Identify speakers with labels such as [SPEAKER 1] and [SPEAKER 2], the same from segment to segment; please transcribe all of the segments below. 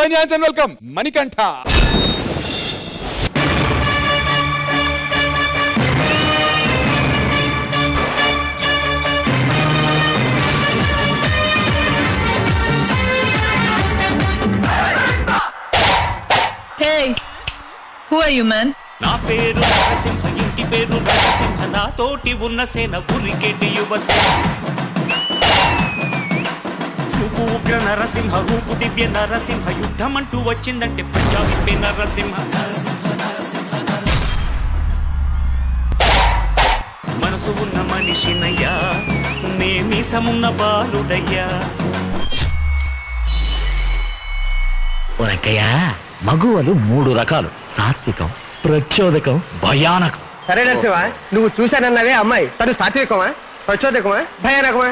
[SPEAKER 1] Join hands and welcome Manikantha.
[SPEAKER 2] Hey, who are you, man?
[SPEAKER 3] నా పేరు నరసింహ, ఇంటి పేరు నరసింహ, నా తోటి ఉన్న సేన ఉరికెటి యువసేన. చూపు ఉగ్ర నరసింహ, రూపు దివ్య నరసింహ, యుద్ధం అంటూ వచ్చిందంటే పంజాబీ నరసింహ. మనసు ఉన్న మనిషినయ్యా, నే మీసమున్న బాలుడయ్యా.
[SPEAKER 4] మగువలు 3 రకాలు: సాత్వికం, ప్రచోదకం, భయానకం.
[SPEAKER 5] సరే నరసింహ, నువ్వు చూశానన్నవే అమ్మాయి, తను సాత్వికమా, ప్రచోదకమా, భయానకమా?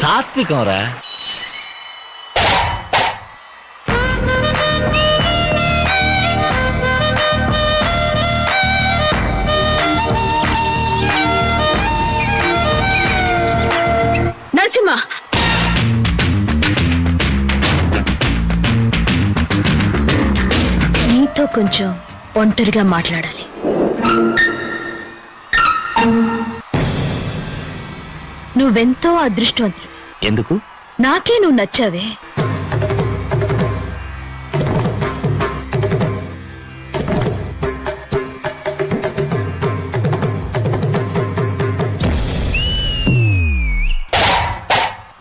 [SPEAKER 4] సాత్వికం రా.
[SPEAKER 2] నరసింహ, నీతో కొంచెం ఒంటరిగా మాట్లాడాలి. నువ్వెంతో అదృష్టవంతుడు.
[SPEAKER 4] ఎందుకు?
[SPEAKER 2] నాకే నువ్వు నచ్చావే.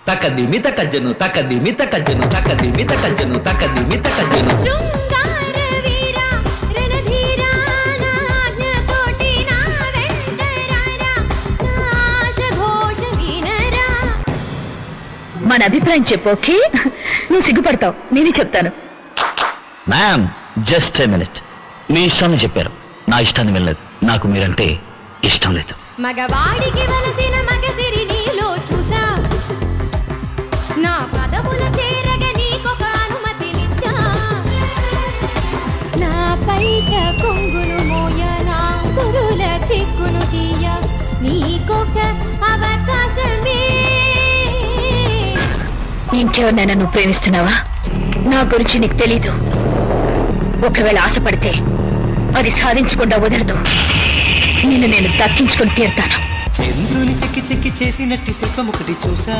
[SPEAKER 4] తక్కది మిత కజ్జను, తక్కది మిత కజ్జను, తక్కది మిత కజ్జను, తక్కది మిత కజ్జను.
[SPEAKER 2] మన అభిప్రాయం చెప్పు. ఓకే, నువ్వు సిగ్గుపడతావు, నేనే చెప్తాను.
[SPEAKER 4] Ma'am, just a minute. మీ ఇష్టాన్ని చెప్పారు, నా ఇష్టాన్ని వెళ్ళలేదు. నాకు మీరంటే ఇష్టం లేదు.
[SPEAKER 6] మగవాడికి వలసిన మగసిరి నీలో చూసా, నా పదముల చేరగ నీకొక అనుమతినిచ్చా. నా పైట కొంగును మోయ, నా కురుల చిక్కును తీయ, నీకొక అవకాశమే.
[SPEAKER 2] ఇంకెవరినైనా నువ్వు ప్రేమిస్తున్నావా? నా గురించి నీకు తెలీదు. ఒకవేళ ఆశపడితే అది సాధించకుండా వదలదు. నిన్ను నేను దక్కించుకొని తీరుతాను.
[SPEAKER 3] చంద్రుని చెక్కి చెక్కి చేసినట్టి శిల్పం ఒకటి చూసా,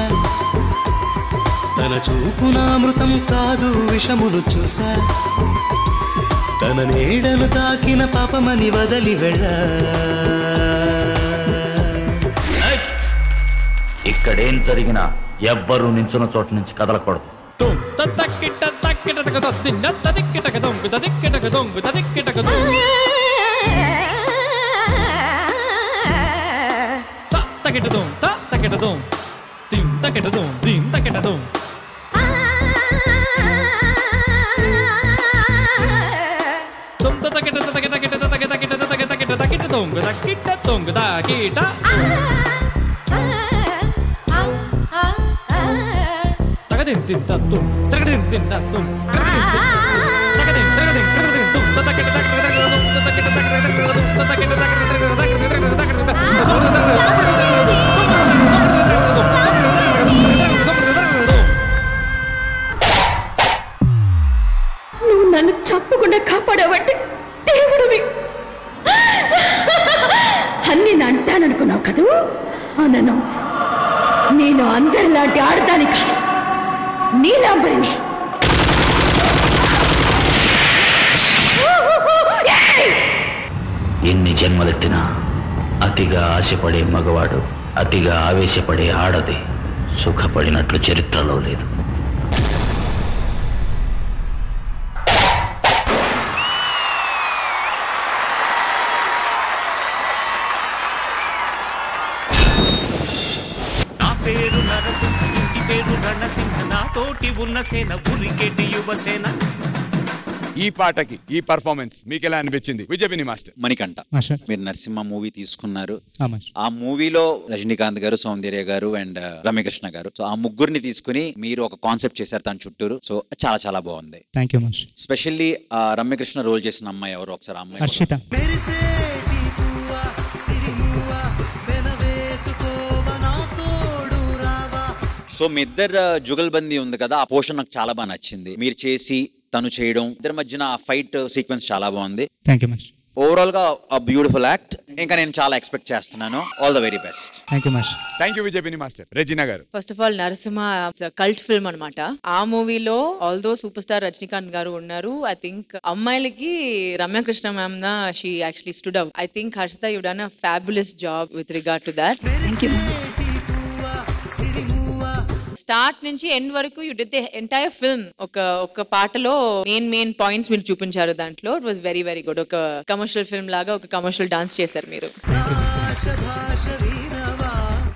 [SPEAKER 3] తన చూపున అమృతం కాదు విషమును చూసా, తన నీడను తాకిన పాపమని వదలి వెళ్ళ.
[SPEAKER 4] ఇక్కడేం జరిగినా ఎవ్వరూ నించున్న చోట నుంచి కదలకూడదు.
[SPEAKER 2] నువ్వు నన్ను చంపకుండా కాపాడావంటే దేవుడివి. అన్ని అంటాననుకున్నావు కదూ? అనను. నేను అందరిలాంటి ఆడదాని కాదు, నీలాంబరిని.
[SPEAKER 4] ఎన్ని జన్మలెత్తినా అతిగా ఆశపడే మగవాడు, అతిగా ఆవేశపడే ఆడది సుఖపడినట్లు చరిత్రలో లేదు.
[SPEAKER 3] నా పేరు నరసింహ, ఇంటి పేరు రణసింహ, నా తోటి ఉన్న సేన ఉరికెటి యువసేన.
[SPEAKER 1] ఈ పాటకి ఈ పర్ఫార్మెన్స్ మీకు ఎలా అనిపించింది? విజయపిని మాస్టర్.
[SPEAKER 7] మణికంఠ, మీరు నరసింహ మూవీ తీసుకున్నారు. ఆ మూవీలో రజనీకాంత్ గారు, సౌందర్య గారు అండ్ రమ్యకృష్ణ గారు, సో ఆ ముగ్గురిని తీసుకుని మీరు ఒక కాన్సెప్ట్ చేశారు దాని చుట్టూరు. సో చాలా చాలా బాగుంది. స్పెషల్లీ రమ్యకృష్ణ రోల్ చేసిన అమ్మాయి ఎవరు? ఒకసారి అమ్మాయి
[SPEAKER 8] హర్షిత.
[SPEAKER 7] సో సో మీ ఇద్దరు జుగల్బందీ ఉంది కదా, ఆ పోర్షన్ నాకు చాలా బాగా నచ్చింది. మీరు చేసి తను చేయడం, ఇద్దరి మధ్యన ఆ ఫైట్ సీక్వెన్స్ చాలా బాగుంది.
[SPEAKER 8] Thank you master.
[SPEAKER 7] ఓవరాల్ గా బ్యూటిఫుల్ యాక్ట్. ఇంకా నేను చాలా ఎక్స్పెక్ట్ చేస్తున్నాను. All the very best.
[SPEAKER 8] Thank you master.
[SPEAKER 1] Thank you Vijay master. Regina గారు,
[SPEAKER 9] first of all Narasimha cult film అనమాట. ఆ మూవీలో ఆల్దో సూపర్ స్టార్ రజనీకాంత్ గారు ఉన్నారు. ఐ థింక్ అమ్మాయిలకి రమ్యకృష్ణ మ్యామ్ నా she actually stood out. I think Harshita you done a fabulous job with regard to that. Start నుంచి end వరకు you did the entire film. ఒక పాటలో మెయిన్ పాయింట్స్ మీరు చూపించారు దాంట్లో. It was very very good. ఒక కమర్షియల్ ఫిల్మ్ లాగా ఒక కమర్షియల్ డాన్స్ చేశారు మీరు.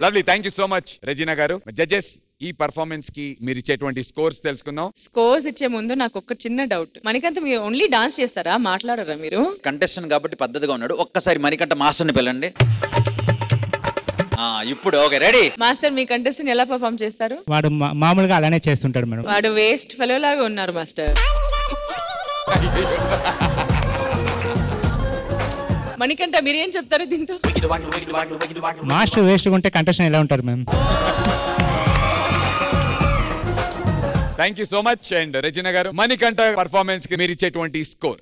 [SPEAKER 1] Lovely. Thank you so much Regina గారు. జడ్జెస్, ఈ పర్ఫార్మెన్స్ కి మీరు ఇచ్చేటువంటి స్కోర్స్ తెలుసుకుందాం.
[SPEAKER 9] స్కోర్స్ ఇచ్చే ముందు నాకు ఒక చిన్న డౌట్. మణికంఠ మీరు ఓన్లీ డాన్స్ చేస్తారా, మాట్లాడరా మీరు?
[SPEAKER 7] కంటెస్టెంట్ కాబట్టి పద్ధతిగా ఉన్నాడు. ఒక్కసారి మణికంఠ మాస్టర్ని పిల్లండి. ఇప్పుడు ఓకే, రెడీ.
[SPEAKER 9] మాస్టర్, మీ కంటెస్టెంట్ ఎలా పర్ఫామ్ చేస్తారు?
[SPEAKER 8] వాడు మామూలుగా అలానే చేస్తుంటాడు మేడం.
[SPEAKER 9] వాడు వేస్ట్ ఫెలో లాగా ఉన్నారు మాస్టర్. మణికంఠ మీరేం చెప్తారు దీంతో?
[SPEAKER 8] మాస్టర్ వేస్ట్ ఉంటే కంటెస్టెంట్ ఎలా ఉంటారు ma'am?
[SPEAKER 1] Thank you so much. And Regina గారు, మణికంఠ పర్ఫార్మెన్స్ కి మీరు ఇచ్చేటువంటి score?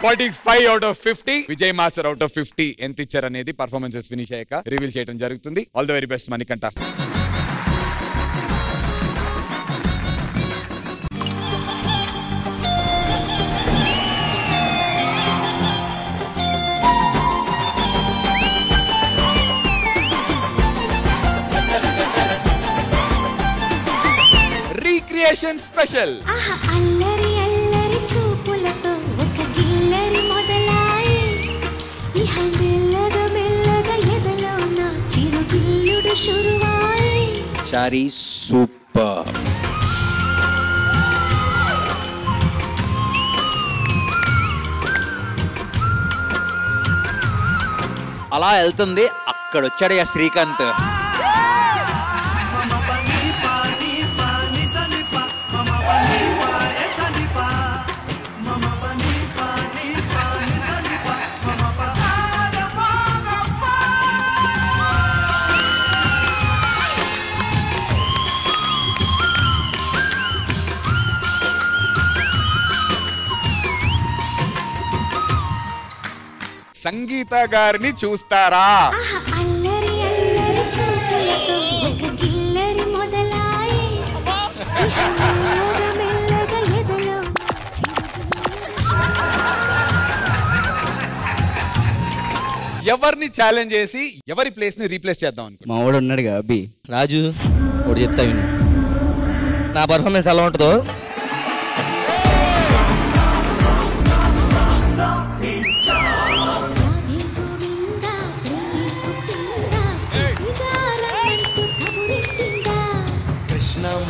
[SPEAKER 1] 45 out of 50. Vijay master out of 50 ఎంత ఇచ్చారు అనేది పర్ఫార్మెన్సెస్ ఫినిష్ అయ్యాక రివీల్ చేయడం జరుగుతుంది. All the very best Manikanta. Recreation special.
[SPEAKER 6] అల్లరి అల్లరి చూపులతో ఒక గిల్లరి మొదలాయి ఇహ మెల్లగా మెల్లగా ఎదలో నా చిరుగిల్లుడు షురువాయి.
[SPEAKER 7] చారీ సూపర్. అలా వెళ్తుంది. అక్కడ వచ్చాడు శ్రీకాంత్.
[SPEAKER 1] సంగీత గారిని చూస్తారా?
[SPEAKER 6] అల్లరి అల్లరి చూపులతో ఒక గిల్లరి మొదలాయి ఇహ మెల్లగా మెల్లగా ఎదలో.
[SPEAKER 1] ఎవరిని ఛాలెంజ్ చేసి ఎవరి ప్లేస్ ని రీప్లేస్ చేద్దాం అనుకో?
[SPEAKER 10] మా వాడు ఉన్నాడుగా అబ్బి రాజు, వాడు చెప్తా విను. నా పర్ఫార్మెన్స్ ఎలా ఉంటుందో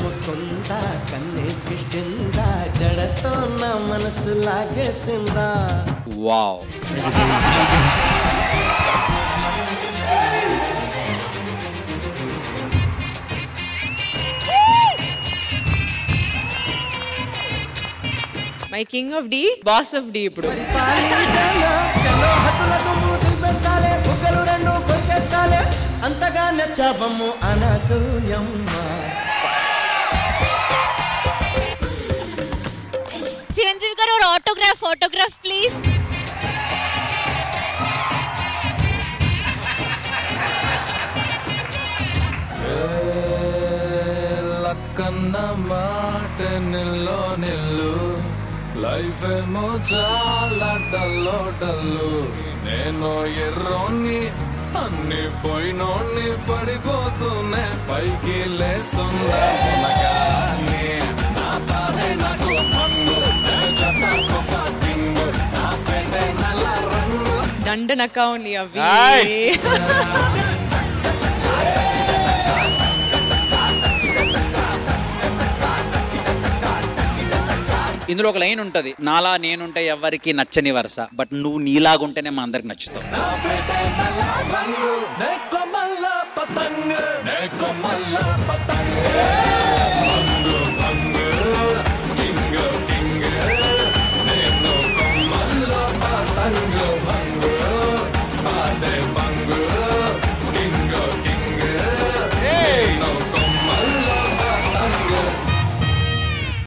[SPEAKER 11] ముకుందా కన్నే కృష్ణిందా జడతో నా మనసు లాగేసిందా.
[SPEAKER 7] Wow.
[SPEAKER 9] My king of the, boss of the. ఇప్పుడు
[SPEAKER 11] అంతగా నచ్చాబమ్ము అనసూయమ్మ.
[SPEAKER 12] चिरंजीवी करो और ऑटोग्राफ प्लीज.
[SPEAKER 13] లక్కన్న మాట నిల్లో నిల్లు లైఫ్ ఏమో చాలా డల్లో డల్లు. నేను ఎర్రోని అన్ని పోయినోని పడిపోతూనే పైకి లేస్తున్నా.
[SPEAKER 9] దండనక ఓన్లీ అవి.
[SPEAKER 7] ఇందులో ఒక లైన్ ఉంటది, నాలా నేనుంటే ఎవరికి నచ్చని వరుస, బట్ నువ్వు నీలాగుంటేనే మా అందరికి నచ్చుతావు.